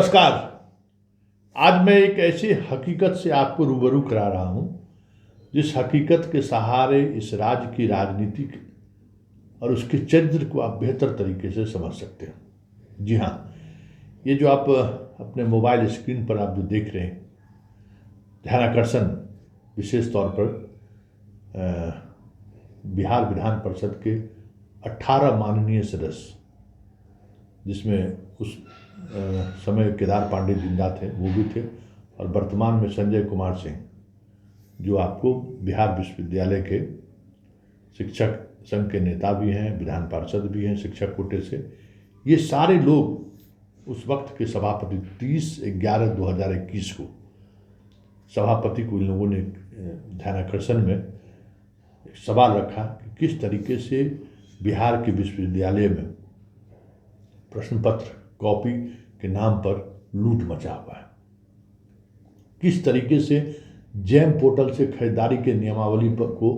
नमस्कार। आज मैं एक ऐसी हकीकत से आपको रूबरू करा रहा हूं जिस हकीकत के सहारे इस राज्य की राजनीति और उसके चरित्र को आप बेहतर तरीके से समझ सकते हो। जी हाँ, ये जो आप अपने मोबाइल स्क्रीन पर आप जो देख रहे हैं, ध्यानाकर्षण विशेष तौर पर बिहार विधान परिषद के 18 माननीय सदस्य, जिसमें उस समय केदार पांडे जिंदा थे, वो भी थे, और वर्तमान में संजय कुमार सिंह, जो आपको बिहार विश्वविद्यालय के शिक्षक संघ के नेता भी हैं, विधान पार्षद भी हैं शिक्षक कोटे से। ये सारे लोग उस वक्त के सभापति 30/11/2021 को सभापति को इन लोगों ने ध्यानाकर्षण में एक सवाल रखा कि किस तरीके से बिहार के विश्वविद्यालय में प्रश्न पत्र कॉपी के नाम पर लूट मचा हुआ है, किस तरीके से जैम पोर्टल से खरीदारी के नियमावली पर को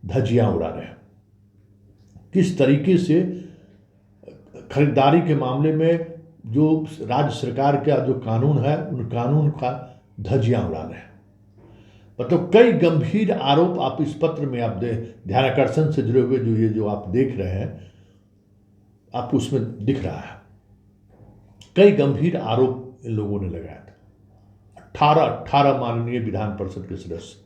धज्जियां उड़ा रहे हैं, किस तरीके से खरीदारी के मामले में जो राज्य सरकार का जो कानून है उन कानून का धज्जियां उड़ा रहे हैं। मतलब कई गंभीर आरोप आप इस पत्र में आप ध्यानाकर्षण से जुड़े हुए जो आप देख रहे हैं, आपको उसमें दिख रहा है। कई गंभीर आरोप इन लोगों ने लगाया था। 18 माननीय विधान परिषद के सदस्य,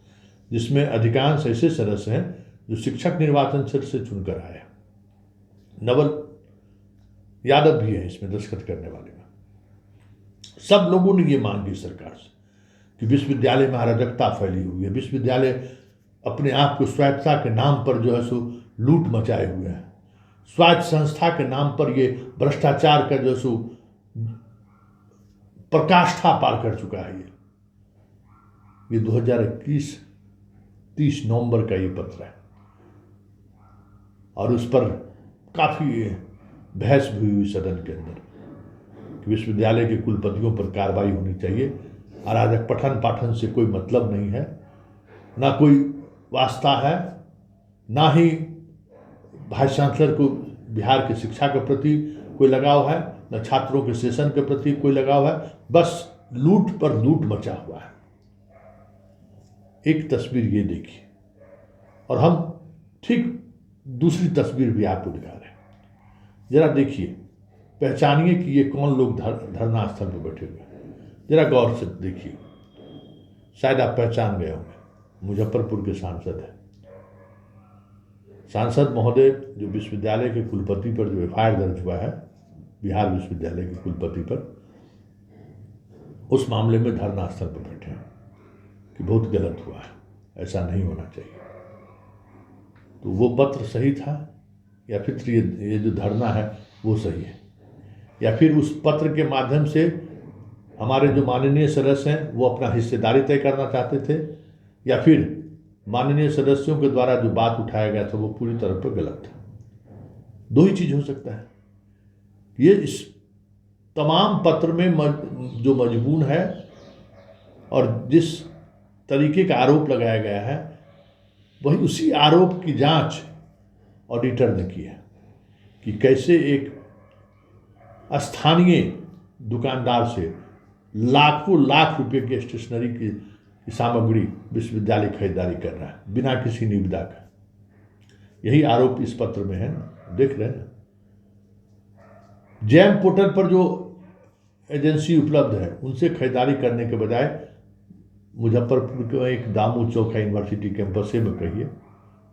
जिसमें अधिकांश ऐसे सदस्य हैं जो शिक्षक निर्वाचन क्षेत्र से चुनकर आए हैं। नवल यादव भी है इसमें दस्तखत करने वाले में। सब लोगों ने ये मांग की सरकार से कि विश्वविद्यालय में अराजकता फैली हुई है, विश्वविद्यालय अपने आप को स्वायत्तता के नाम पर जो है सो लूट मचाए हुए हैं, स्वायत्त संस्था के नाम पर ये भ्रष्टाचार का जो सो प्रकाष्ठा पार कर चुका है। ये 2021 30 नवंबर का ये पत्र है, और उस पर काफ़ी बहस भी हुई सदन के अंदर कि विश्वविद्यालय के कुलपतियों पर कार्रवाई होनी चाहिए। अराजक पठन पाठन से कोई मतलब नहीं है, ना कोई वास्ता है, ना ही वाइस चांसलर को बिहार की शिक्षा के प्रति कोई लगाव है, न छात्रों के सेशन के प्रति कोई लगाव है। बस लूट पर लूट मचा हुआ है। एक तस्वीर ये देखिए, और हम ठीक दूसरी तस्वीर भी आपको दिखा रहे हैं। जरा देखिए, पहचानिए कि ये कौन लोग धरना स्थल पर बैठे हुए हैं। जरा गौर से देखिए, शायद आप पहचान गए होंगे, मुजफ्फरपुर के सांसद हैं। सांसद महोदय जो विश्वविद्यालय के कुलपति पर जो एफआईआर दर्ज हुआ है, बिहार विश्वविद्यालय के कुलपति पर, उस मामले में धरना स्थल पर बैठे हैं कि बहुत गलत हुआ है, ऐसा नहीं होना चाहिए। तो वो पत्र सही था या फिर ये जो धरना है वो सही है, या फिर उस पत्र के माध्यम से हमारे जो माननीय सदस्य हैं वो अपना हिस्सेदारी तय करना चाहते थे, या फिर माननीय सदस्यों के द्वारा जो बात उठाया गया था वो पूरी तरह पर गलत था। दो ही चीज़ हो सकता है। ये इस तमाम पत्र में जो मजमून है और जिस तरीके का आरोप लगाया गया है, वही उसी आरोप की जांच ऑडिटर ने की है कि कैसे एक स्थानीय दुकानदार से लाखों लाख रुपए की स्टेशनरी की सामग्री विश्वविद्यालय खरीदारी कर रहा है बिना किसी निविदा का। यही आरोप इस पत्र में है ना, देख रहे हैं। जैम पोर्टल पर जो एजेंसी उपलब्ध है उनसे खरीदारी करने के बजाय मुजफ्फरपुर के एक दामू चौक है, यूनिवर्सिटी कैंपस से में कहिए,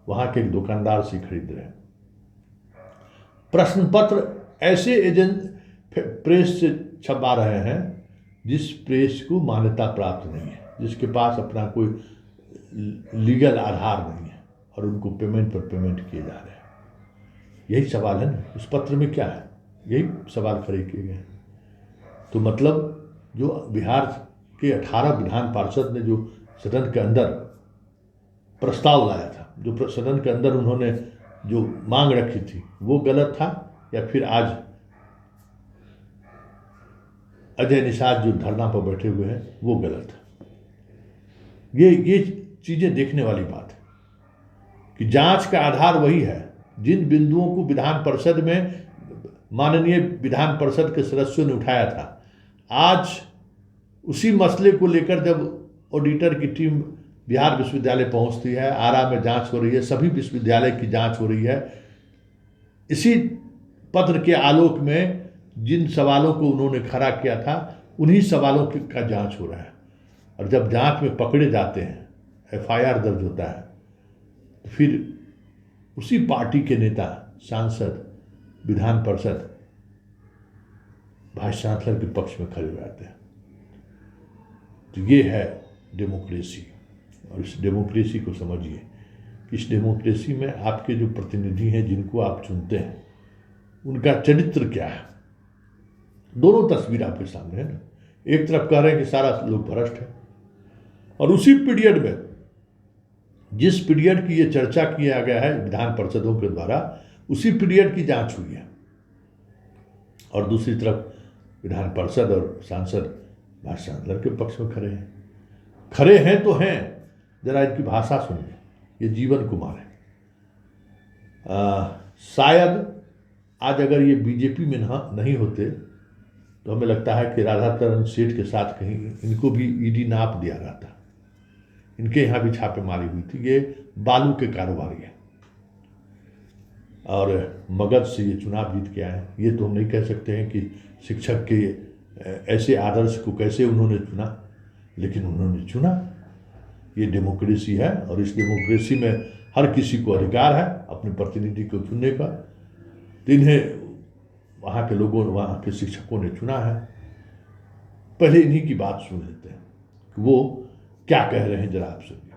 वहाँ के एक दुकानदार से खरीद रहे हैं। प्रश्न पत्र ऐसे एजेंट प्रेस से छपा रहे हैं जिस प्रेस को मान्यता प्राप्त नहीं है, जिसके पास अपना कोई लीगल आधार नहीं है, और उनको पेमेंट पर पेमेंट किए जा रहे हैं। यही सवाल है ना, इस पत्र में क्या है, यही सवाल खड़े किए गए हैं। तो मतलब जो बिहार के 18 विधान पार्षद ने जो सदन के अंदर प्रस्ताव लाया था, जो सदन के अंदर उन्होंने जो मांग रखी थी, वो गलत था, या फिर आज अजय निषाद जो धरना पर बैठे हुए हैं वो गलत है। ये चीज़ें देखने वाली बात है कि जांच का आधार वही है। जिन बिंदुओं को विधान परिषद में माननीय विधान परिषद के सदस्यों ने उठाया था, आज उसी मसले को लेकर जब ऑडिटर की टीम बिहार विश्वविद्यालय पहुंचती है, आरा में जांच हो रही है, सभी विश्वविद्यालय की जांच हो रही है, इसी पत्र के आलोक में जिन सवालों को उन्होंने खड़ा किया था उन्हीं सवालों का जांच हो रहा है। और जब जांच में पकड़े जाते हैं, FIR दर्ज होता है, तो फिर उसी पार्टी के नेता, सांसद, विधान पार्षद वाइस चांसलर के पक्ष में खड़े हो जाते हैं। तो ये है डेमोक्रेसी। और इस डेमोक्रेसी को समझिए कि इस डेमोक्रेसी में आपके जो प्रतिनिधि हैं, जिनको आप चुनते हैं, उनका चरित्र क्या है। दोनों तस्वीर आपके सामने है ना। एक तरफ कह रहे हैं कि सारा लोग भ्रष्ट है, और उसी पीरियड में, जिस पीरियड की ये चर्चा किया गया है विधान पार्षदों के द्वारा, उसी पीरियड की जांच हुई है। और दूसरी तरफ विधान पार्षद और सांसद वाइस चांसलर के पक्ष में खड़े हैं तो हैं। जरा इनकी भाषा सुनिए। ये जीवन कुमार है। शायद आज अगर ये बीजेपी में नहीं होते तो हमें लगता है कि राधाचरण सेठ के साथ कहीं इनको भी ईडी नाप दिया जाता। इनके यहाँ भी छापेमारी हुई थी। ये बालू के कारोबारी है और मगध से ये चुनाव जीत के आए हैं। ये तो हम नहीं कह सकते हैं कि शिक्षक के ऐसे आदर्श को कैसे उन्होंने चुना, लेकिन उन्होंने चुना। ये डेमोक्रेसी है, और इस डेमोक्रेसी में हर किसी को अधिकार है अपने प्रतिनिधि को चुनने का। तो इन्हें वहाँ के लोगों, वहाँ के शिक्षकों ने चुना है। पहले इन्हीं की बात सुन लेते हैं कि वो क्या कह रहे हैं, जरा आप सुनिए।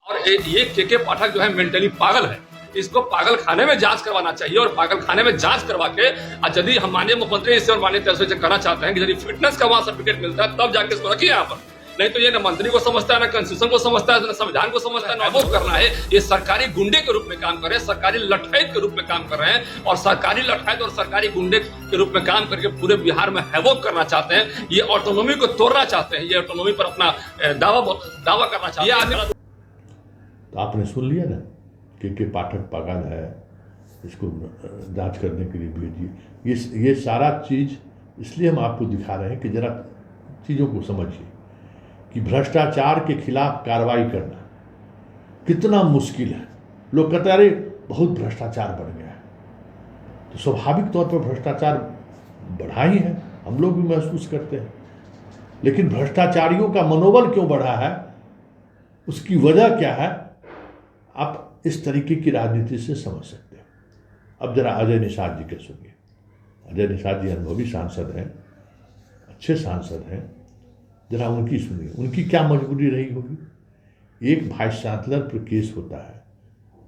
और ये के पाठक जो है मेंटली पागल है। इसको पागल खाने में जांच करवाना चाहिए, और पागल खाने में जांच करवा के यदि हम माननीय मुख्यमंत्री इससे और माननीय तरफ से करना चाहते हैं कि यदि फिटनेस का वहां सर्टिफिकेट मिलता है तब जाके इसको रखिए यहाँ पर। नहीं तो ये न मंत्री को समझता है, न कॉन्स्टिट्यूशन को समझता है, न संविधान को समझता है, न वो करना है। ये सरकारी गुंडे के रूप में काम कर रहे हैं, सरकारी लठैत के रूप में काम कर रहे हैं, और सरकारी लठैत और सरकारी गुंडे के रूप में काम करके पूरे बिहार में हैवोक करना चाहते हैं। ये ऑटोनॉमी को तोड़ना चाहते हैं, ये ऑटोनॉमी पर अपना दावा करना चाहते हैं। तो आपने सुन लिया ना, के पाठक पागल है, इसको जांच करने के लिए भेजिए। ये सारा चीज़ इसलिए हम आपको दिखा रहे हैं कि जरा चीज़ों को समझिए कि भ्रष्टाचार के खिलाफ कार्रवाई करना कितना मुश्किल है। लोग कहते हैं अरे बहुत भ्रष्टाचार बढ़ गया है, तो स्वाभाविक तौर पर भ्रष्टाचार बढ़ा ही है, हम लोग भी महसूस करते हैं। लेकिन भ्रष्टाचारियों का मनोबल क्यों बढ़ा है, उसकी वजह क्या है, आप इस तरीके की राजनीति से समझ सकते हैं। अब जरा अजय निषाद जी के सुनिए। अजय निषाद जी अनुभवी सांसद हैं, अच्छे सांसद हैं, जरा उनकी सुनिए। उनकी क्या मजबूरी रही होगी। एक वाइस चांसलर पर केस होता है,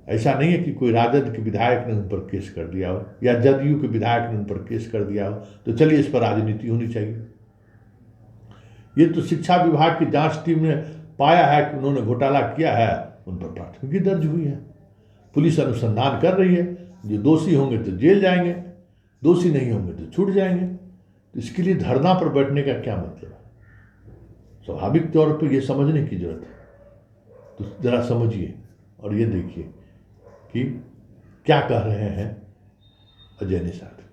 ऐसा नहीं है कि कोई राजद के विधायक ने उन पर केस कर दिया हो या जदयू के विधायक ने उन पर केस कर दिया हो तो चलिए इस पर राजनीति होनी चाहिए। ये तो शिक्षा विभाग की जांच टीम ने पाया है कि उन्होंने घोटाला किया है, उन पर प्राथमिकी दर्ज हुई है, पुलिस अनुसंधान कर रही है। जो दोषी होंगे तो जेल जाएंगे, दोषी नहीं होंगे तो छूट जाएंगे। तो इसके लिए धरना पर बैठने का क्या मतलब है। स्वाभाविक तौर पर यह समझने की जरूरत है। तो जरा समझिए और ये देखिए कि क्या कह रहे हैं अजय निषाद।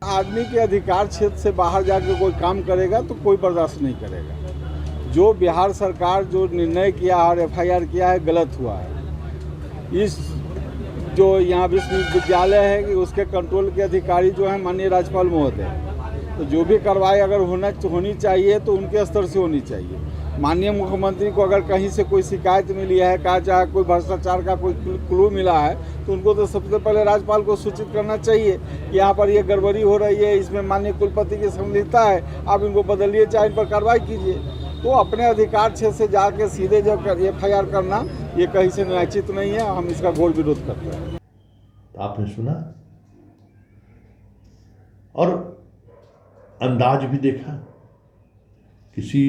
आदमी के अधिकार क्षेत्र से बाहर जाकर कोई काम करेगा तो कोई बर्दाश्त नहीं करेगा। जो बिहार सरकार जो निर्णय किया और FIR किया है गलत हुआ है। इस जो यहाँ विश्वविद्यालय है कि उसके कंट्रोल के अधिकारी जो है माननीय राज्यपाल महोदय, तो जो भी कार्रवाई अगर होनी चाहिए तो उनके स्तर से होनी चाहिए। माननीय मुख्यमंत्री को अगर कहीं से कोई शिकायत मिली है, कहा चाहे कोई भ्रष्टाचार का कोई क्लू मिला है, तो उनको तो सबसे पहले राज्यपाल को सूचित करना चाहिए कि यहाँ पर ये गड़बड़ी हो रही है, इसमें माननीय कुलपति की संलिप्तता है, आप इनको बदलिए, चाहे इन पर कार्रवाई कीजिए। तो अपने अधिकार क्षेत्र से जाके सीधे जब FIR करना ये कहीं से न्यायोचित नहीं है, हम इसका घोर विरोध करते हैं। तो आपने सुना और अंदाज भी देखा। किसी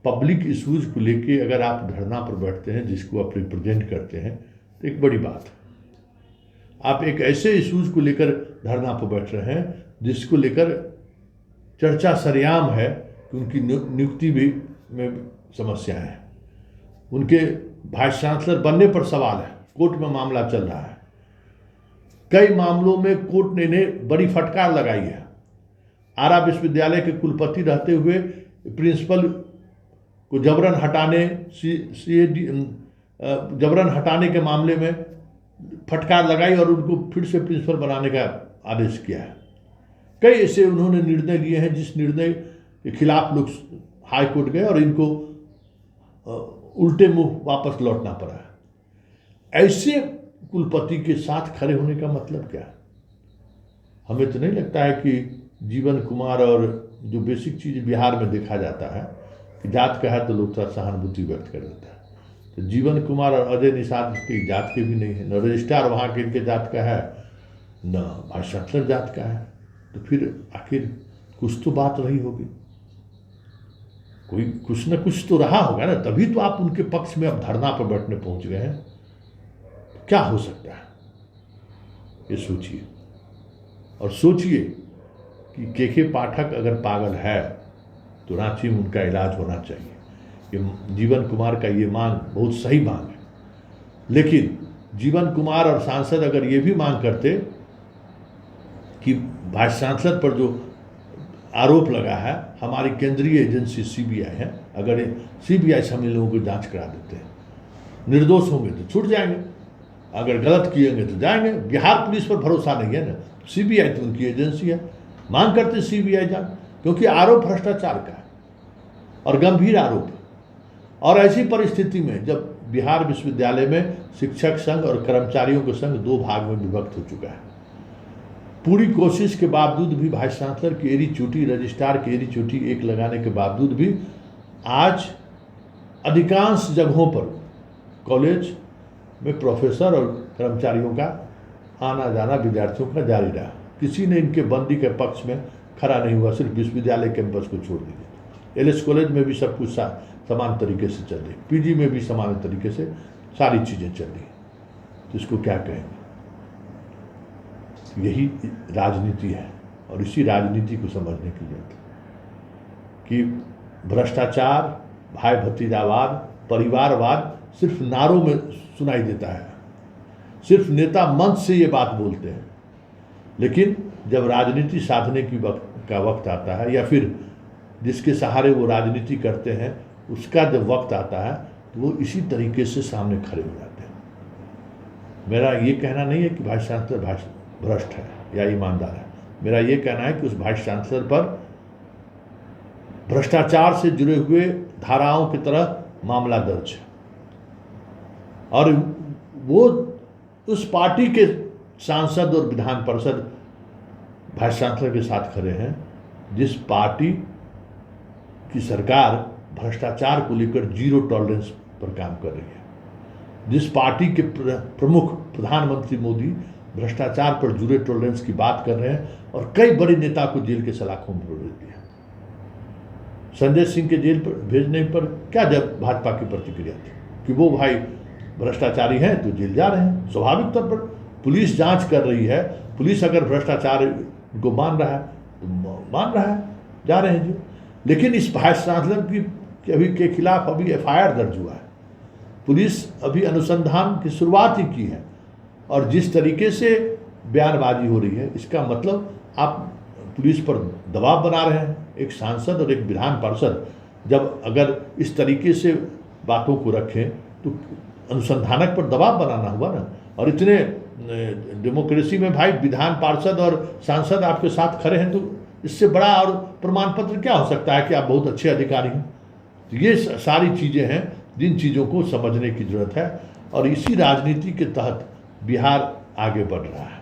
पब्लिक इश्यूज को लेके अगर आप धरना पर बैठते हैं, जिसको आप रिप्रेजेंट करते हैं, तो एक बड़ी बात है। आप एक ऐसे इश्यूज को लेकर धरना पर बैठ रहे हैं जिसको लेकर चर्चा सरेआम है कि उनकी नियुक्ति भी में समस्याएं हैं, उनके वाइस चांसलर बनने पर सवाल है, कोर्ट में मामला चल रहा है। कई मामलों में कोर्ट ने इन्हें बड़ी फटकार लगाई है। आरा विश्वविद्यालय के कुलपति रहते हुए प्रिंसिपल को जबरन हटाने के मामले में फटकार लगाई और उनको फिर से प्रिंसिपल बनाने का आदेश किया है। कई ऐसे उन्होंने निर्णय लिए हैं जिस निर्णय के खिलाफ लोग हाई कोर्ट गए और इनको उल्टे मुंह वापस लौटना पड़ा है। ऐसे कुलपति के साथ खड़े होने का मतलब क्या है? हमें तो नहीं लगता है कि जीवन कुमार और जो बेसिक चीज़ बिहार में देखा जाता है कि जात का है तो लोग थोड़ा सहानुभूति व्यक्त कर देता है। तो जीवन कुमार और अजय निषाद की जात के भी नहीं है, न रजिस्ट्रार वहाँ के इनके जात का है, न वाइस चांसलर जात का है। तो फिर आखिर कुछ तो बात रही होगी, कोई कुछ न कुछ तो रहा होगा ना, तभी तो आप उनके पक्ष में अब धरना पर बैठने पहुंच गए हैं। क्या हो सकता है ये सोचिए, और सोचिए कि के पाठक अगर पागल है तो रांची में उनका इलाज होना चाहिए। ये जीवन कुमार का ये मांग बहुत सही मांग है, लेकिन जीवन कुमार और सांसद अगर ये भी मांग करते कि वाइस चांसलर पर जो आरोप लगा है, हमारी केंद्रीय एजेंसी सीबीआई है, अगर सीबीआई से हम इन लोगों को जांच करा देते हैं, निर्दोष होंगे तो छूट जाएंगे, अगर गलत किएंगे तो जाएंगे। बिहार पुलिस पर भरोसा नहीं है ना, सीबीआई तो उनकी एजेंसी है। मांग करते सीबीआई जांच, क्योंकि आरोप भ्रष्टाचार का है और गंभीर आरोप है। और ऐसी परिस्थिति में जब बिहार विश्वविद्यालय में शिक्षक संघ और कर्मचारियों का संघ दो भाग में विभक्त हो चुका है, पूरी कोशिश के बावजूद भी वाइस चांसलर की एड़ी चोटी, रजिस्ट्रार की एड़ी चोटी एक लगाने के बावजूद भी आज अधिकांश जगहों पर कॉलेज में प्रोफेसर और कर्मचारियों का आना जाना विद्यार्थियों का जारी रहा। किसी ने इनके बंदी के पक्ष में खड़ा नहीं हुआ, सिर्फ विश्वविद्यालय कैंपस को छोड़ दीजिए। एलएस कॉलेज में भी सब कुछ समान तरीके से चल रही, पीजी में भी समान तरीके से सारी चीज़ें चल रही, तो इसको क्या कहेंगे? यही राजनीति है, और इसी राजनीति को समझने की जरूरत है कि भ्रष्टाचार, भाई भतीजावाद, परिवारवाद सिर्फ नारों में सुनाई देता है, सिर्फ नेता मंच से ये बात बोलते हैं, लेकिन जब राजनीति साधने की का वक्त आता है, या फिर जिसके सहारे वो राजनीति करते हैं उसका जब वक्त आता है, तो वो इसी तरीके से सामने खड़े हो जाते हैं। मेरा ये कहना नहीं है कि वाइस चांसलर भ्रष्ट है या ईमानदार है, मेरा ये कहना है कि उस वाइस चांसलर पर भ्रष्टाचार से जुड़े हुए धाराओं की तरह मामला दर्ज है, और वो उस पार्टी के सांसद और विधान परिषद वाइस चांसलर के साथ खड़े हैं जिस पार्टी की सरकार भ्रष्टाचार को लेकर जीरो टॉलरेंस पर काम कर रही है, जिस पार्टी के प्रमुख प्रधानमंत्री मोदी भ्रष्टाचार पर जीरो टॉलरेंस की बात कर रहे हैं और कई बड़े नेता को जेल के सलाखों में भेज दिया। संजय सिंह के जेल पर भेजने पर क्या जब भाजपा की प्रतिक्रिया थी कि वो भाई भ्रष्टाचारी हैं तो जेल जा रहे हैं। स्वाभाविक तौर पर पुलिस जांच कर रही है, पुलिस अगर भ्रष्टाचार को मान रहा है तो मान रहा है, जा रहे हैं जी। लेकिन इस वाइस चांसलर की अभी के खिलाफ अभी एफआईआर दर्ज हुआ है, पुलिस अभी अनुसंधान की शुरुआत ही की है, और जिस तरीके से बयानबाजी हो रही है, इसका मतलब आप पुलिस पर दबाव बना रहे हैं। एक सांसद और एक विधान पार्षद जब अगर इस तरीके से बातों को रखें तो अनुसंधानक पर दबाव बनाना हुआ ना। और इतने डेमोक्रेसी में भाई विधान पार्षद और सांसद आपके साथ खड़े हैं, तो इससे बड़ा और प्रमाण पत्र क्या हो सकता है कि आप बहुत अच्छे अधिकारी हैं। तो ये सारी चीज़ें हैं जिन चीज़ों को समझने की जरूरत है, और इसी राजनीति के तहत बिहार आगे बढ़ रहा है।